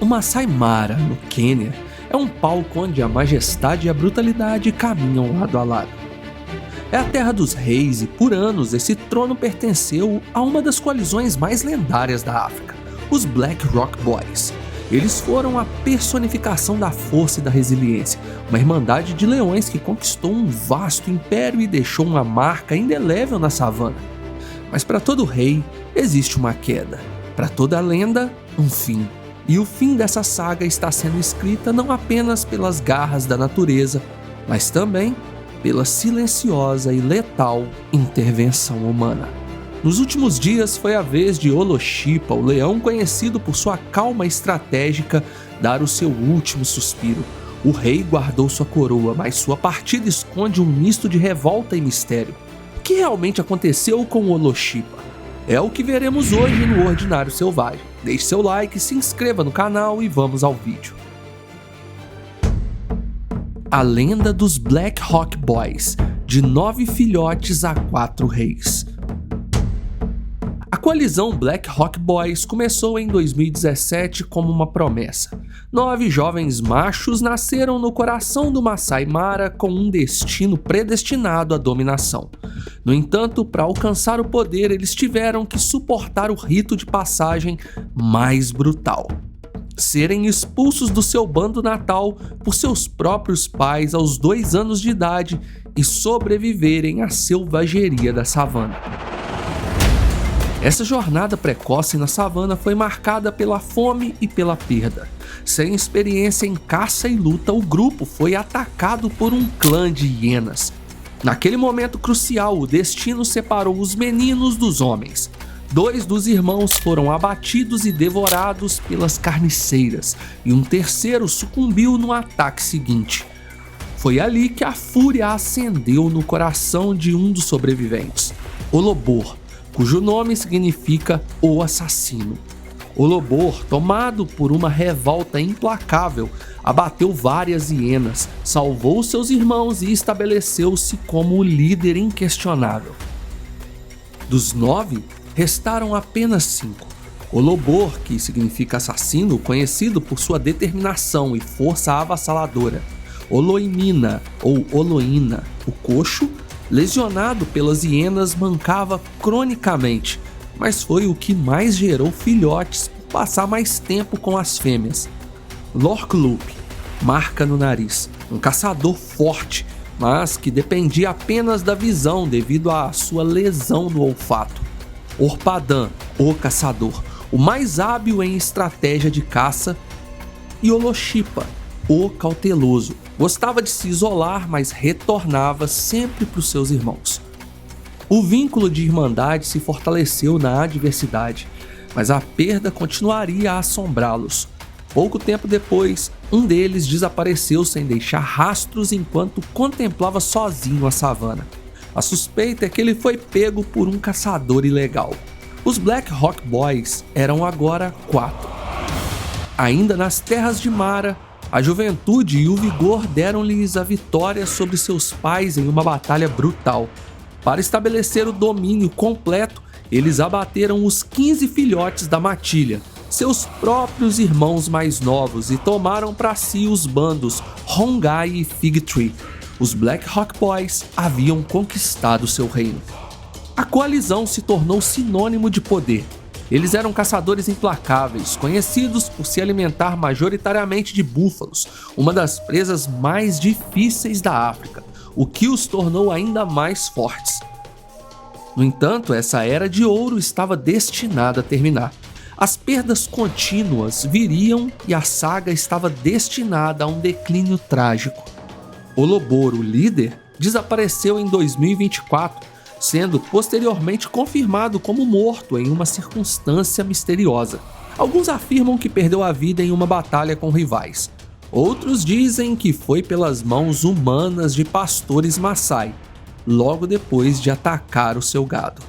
O Masai Mara, no Quênia, é um palco onde a majestade e a brutalidade caminham lado a lado. É a terra dos reis e, por anos, esse trono pertenceu a uma das coalizões mais lendárias da África, os Black Rock Boys. Eles foram a personificação da força e da resiliência, uma irmandade de leões que conquistou um vasto império e deixou uma marca indelével na savana. Mas para todo rei existe uma queda, para toda lenda, um fim. E o fim dessa saga está sendo escrita não apenas pelas garras da natureza, mas também pela silenciosa e letal intervenção humana. Nos últimos dias foi a vez de Oloshipa, o leão conhecido por sua calma estratégica, dar o seu último suspiro. O rei guardou sua coroa, mas sua partida esconde um misto de revolta e mistério. O que realmente aconteceu com Oloshipa? É o que veremos hoje no Ordinário Selvagem. Deixe seu like, se inscreva no canal e vamos ao vídeo. A lenda dos Black Rock Boys, de 9 filhotes a 4 reis. A coalizão Black Rock Boys começou em 2017 como uma promessa. 9 jovens machos nasceram no coração do Masai Mara com um destino predestinado à dominação. No entanto, para alcançar o poder, eles tiveram que suportar o rito de passagem mais brutal: serem expulsos do seu bando natal por seus próprios pais aos 2 anos de idade e sobreviverem à selvageria da savana. Essa jornada precoce na savana foi marcada pela fome e pela perda. Sem experiência em caça e luta, o grupo foi atacado por um clã de hienas. Naquele momento crucial, o destino separou os meninos dos homens. 2 dos irmãos foram abatidos e devorados pelas carniceiras, e um terceiro sucumbiu no ataque seguinte. Foi ali que a fúria acendeu no coração de um dos sobreviventes, Olobor, cujo nome significa o assassino. Olobor, tomado por uma revolta implacável, abateu várias hienas, salvou seus irmãos e estabeleceu-se como o líder inquestionável. Dos 9, restaram apenas 5. Olobor, que significa assassino, conhecido por sua determinação e força avassaladora. Oloimina, ou Oloina, o coxo, lesionado pelas hienas, mancava cronicamente, mas foi o que mais gerou filhotes por passar mais tempo com as fêmeas. Lorklup, marca no nariz, um caçador forte, mas que dependia apenas da visão devido à sua lesão no olfato. Orpadan, o caçador, o mais hábil em estratégia de caça. E Oloshipa, o cauteloso, gostava de se isolar, mas retornava sempre para os seus irmãos. O vínculo de irmandade se fortaleceu na adversidade, mas a perda continuaria a assombrá-los. Pouco tempo depois, um deles desapareceu sem deixar rastros enquanto contemplava sozinho a savana. A suspeita é que ele foi pego por um caçador ilegal. Os Black Rock Boys eram agora 4. Ainda nas terras de Mara, a juventude e o vigor deram-lhes a vitória sobre seus pais em uma batalha brutal. Para estabelecer o domínio completo, eles abateram os 15 filhotes da matilha, seus próprios irmãos mais novos, e tomaram para si os bandos Rongai e Fig Tree. Os Black Rock Boys haviam conquistado seu reino. A coalizão se tornou sinônimo de poder. Eles eram caçadores implacáveis, conhecidos por se alimentar majoritariamente de búfalos, uma das presas mais difíceis da África, o que os tornou ainda mais fortes. No entanto, essa era de ouro estava destinada a terminar. As perdas contínuas viriam e a saga estava destinada a um declínio trágico. Olobor, o líder, desapareceu em 2024, sendo posteriormente confirmado como morto em uma circunstância misteriosa. Alguns afirmam que perdeu a vida em uma batalha com rivais. Outros dizem que foi pelas mãos humanas de pastores Maasai, logo depois de atacar o seu gado.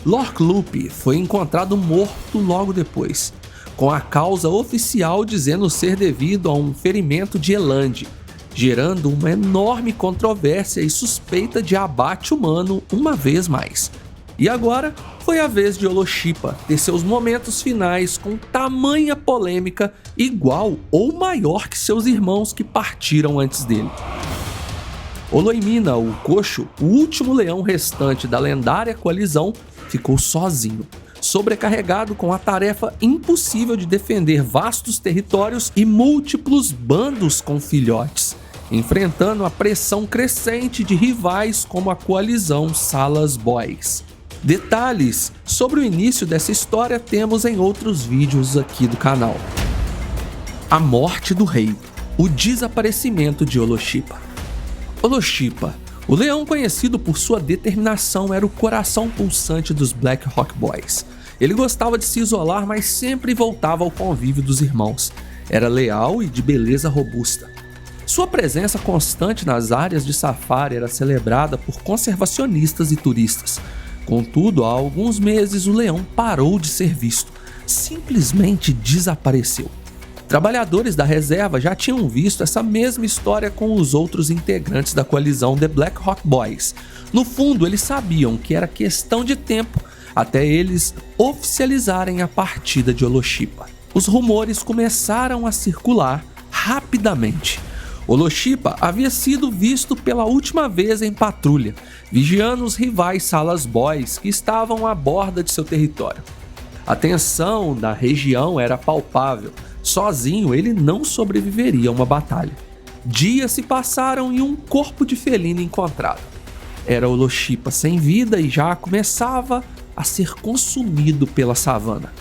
Lorklup foi encontrado morto logo depois, com a causa oficial dizendo ser devido a um ferimento de Eland, gerando uma enorme controvérsia e suspeita de abate humano uma vez mais. E agora foi a vez de Oloshima ter seus momentos finais com tamanha polêmica igual ou maior que seus irmãos que partiram antes dele. Oloimina, o coxo, o último leão restante da lendária coalizão, ficou sozinho, sobrecarregado com a tarefa impossível de defender vastos territórios e múltiplos bandos com filhotes, enfrentando a pressão crescente de rivais como a coalizão Salas Boys. Detalhes sobre o início dessa história temos em outros vídeos aqui do canal. A morte do rei, o desaparecimento de Oloshima. Oloshima, o leão conhecido por sua determinação, era o coração pulsante dos Black Hawk Boys. Ele gostava de se isolar, mas sempre voltava ao convívio dos irmãos. Era leal e de beleza robusta. Sua presença constante nas áreas de safari era celebrada por conservacionistas e turistas. Contudo, há alguns meses o leão parou de ser visto, simplesmente desapareceu. Trabalhadores da reserva já tinham visto essa mesma história com os outros integrantes da coalizão The Black Hawk Boys. No fundo, eles sabiam que era questão de tempo até eles oficializarem a partida de Oloshima. Os rumores começaram a circular rapidamente. Oloshima havia sido visto pela última vez em patrulha, vigiando os rivais Salas Boys que estavam à borda de seu território. A tensão da região era palpável. Sozinho, ele não sobreviveria a uma batalha. Dias se passaram e um corpo de felino encontrado. Era Oloshima sem vida e já começava a ser consumido pela savana.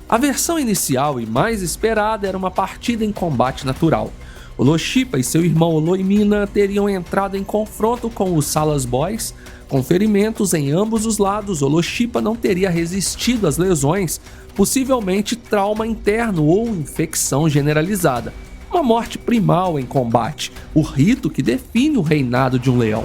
A versão inicial e mais esperada era uma partida em combate natural. Oloshima e seu irmão Oloimina teriam entrado em confronto com os Salas Boys. Com ferimentos em ambos os lados, Oloshima não teria resistido às lesões, possivelmente trauma interno ou infecção generalizada. Uma morte primal em combate, o rito que define o reinado de um leão.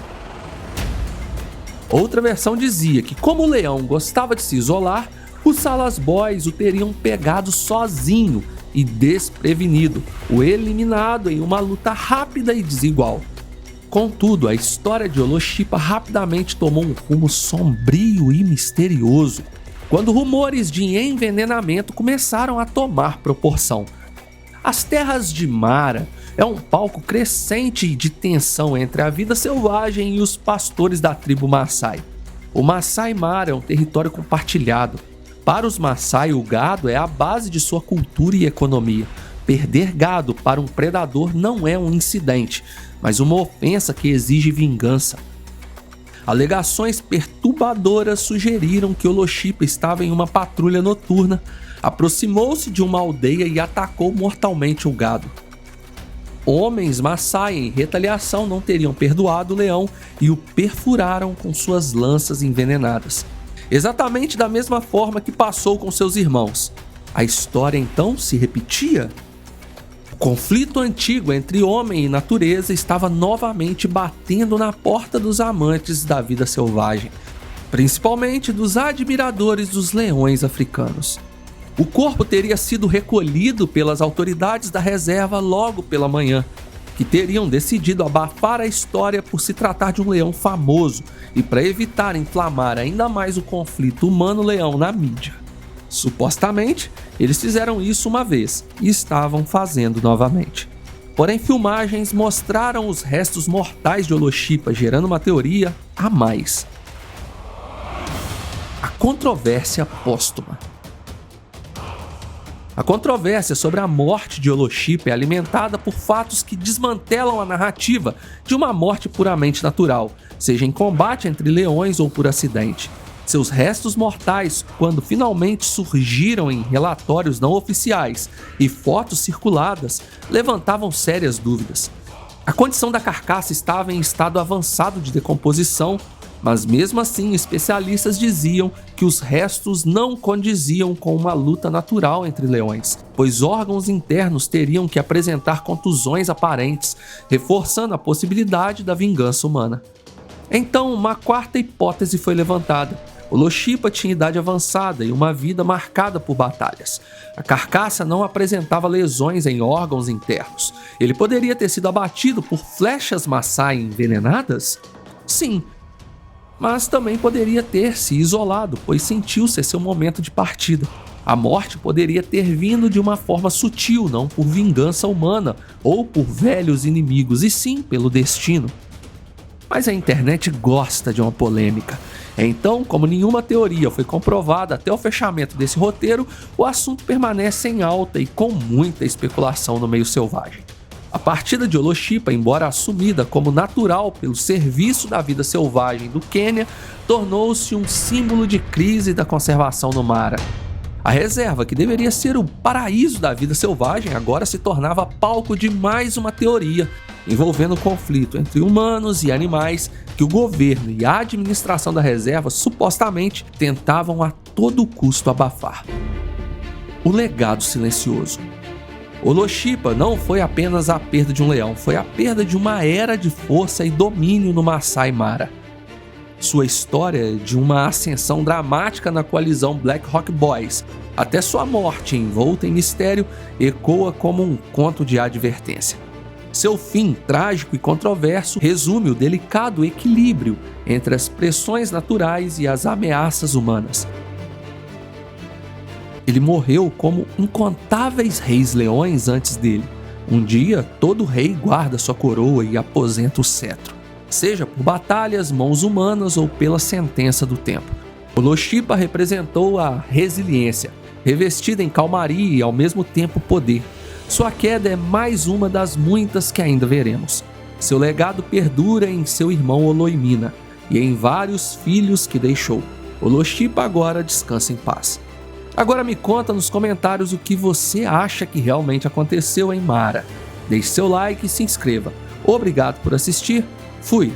Outra versão dizia que, como o leão gostava de se isolar, os Salas Boys o teriam pegado sozinho e desprevenido, o eliminado em uma luta rápida e desigual. Contudo, a história de Oloshima rapidamente tomou um rumo sombrio e misterioso, quando rumores de envenenamento começaram a tomar proporção. As terras de Mara é um palco crescente de tensão entre a vida selvagem e os pastores da tribo Maasai. O Maasai Mara é um território compartilhado. Para os Maasai, o gado é a base de sua cultura e economia. Perder gado para um predador não é um incidente, mas uma ofensa que exige vingança. Alegações perturbadoras sugeriram que Oloshima estava em uma patrulha noturna, aproximou-se de uma aldeia e atacou mortalmente o gado. Homens Maasai, em retaliação, não teriam perdoado o leão e o perfuraram com suas lanças envenenadas, exatamente da mesma forma que passou com seus irmãos. A história então se repetia? O conflito antigo entre homem e natureza estava novamente batendo na porta dos amantes da vida selvagem, principalmente dos admiradores dos leões africanos. O corpo teria sido recolhido pelas autoridades da reserva logo pela manhã, que teriam decidido abafar a história por se tratar de um leão famoso e para evitar inflamar ainda mais o conflito humano-leão na mídia. Supostamente, eles fizeram isso uma vez e estavam fazendo novamente. Porém, filmagens mostraram os restos mortais de Oloshima, gerando uma teoria a mais. A controvérsia póstuma. A controvérsia sobre a morte de Oloshima é alimentada por fatos que desmantelam a narrativa de uma morte puramente natural, seja em combate entre leões ou por acidente. Seus restos mortais, quando finalmente surgiram em relatórios não oficiais e fotos circuladas, levantavam sérias dúvidas. A condição da carcaça estava em estado avançado de decomposição, mas mesmo assim especialistas diziam que os restos não condiziam com uma luta natural entre leões, pois órgãos internos teriam que apresentar contusões aparentes, reforçando a possibilidade da vingança humana. Então, uma quarta hipótese foi levantada. Oloshima tinha idade avançada e uma vida marcada por batalhas. A carcaça não apresentava lesões em órgãos internos. Ele poderia ter sido abatido por flechas Maasai envenenadas? Sim. mas também poderia ter se isolado, pois sentiu ser seu momento de partida. A morte poderia ter vindo de uma forma sutil, não por vingança humana ou por velhos inimigos, e sim pelo destino. Mas a internet gosta de uma polêmica. Então, como nenhuma teoria foi comprovada até o fechamento desse roteiro, o assunto permanece em alta e com muita especulação no meio selvagem. A partida de Oloship, embora assumida como natural pelo serviço da vida selvagem do Quênia, tornou-se um símbolo de crise da conservação no Mara. A reserva, que deveria ser o paraíso da vida selvagem, agora se tornava palco de mais uma teoria envolvendo o conflito entre humanos e animais que o governo e a administração da reserva supostamente tentavam a todo custo abafar. O legado silencioso. Oloship não foi apenas a perda de um leão, foi a perda de uma era de força e domínio no Masai Mara. Sua história de uma ascensão dramática na coalizão Black Hawk Boys, até sua morte envolta em mistério, ecoa como um conto de advertência. Seu fim, trágico e controverso, resume o delicado equilíbrio entre as pressões naturais e as ameaças humanas. Ele morreu como incontáveis reis leões antes dele. Um dia, todo rei guarda sua coroa e aposenta o cetro, seja por batalhas, mãos humanas ou pela sentença do tempo. Oloship representou a resiliência, revestida em calmaria e ao mesmo tempo poder. Sua queda é mais uma das muitas que ainda veremos. Seu legado perdura em seu irmão Oloimina e em vários filhos que deixou. Oloship agora descansa em paz. Agora me conta nos comentários o que você acha que realmente aconteceu em Mara. Deixe seu like e se inscreva. Obrigado por assistir. Fui!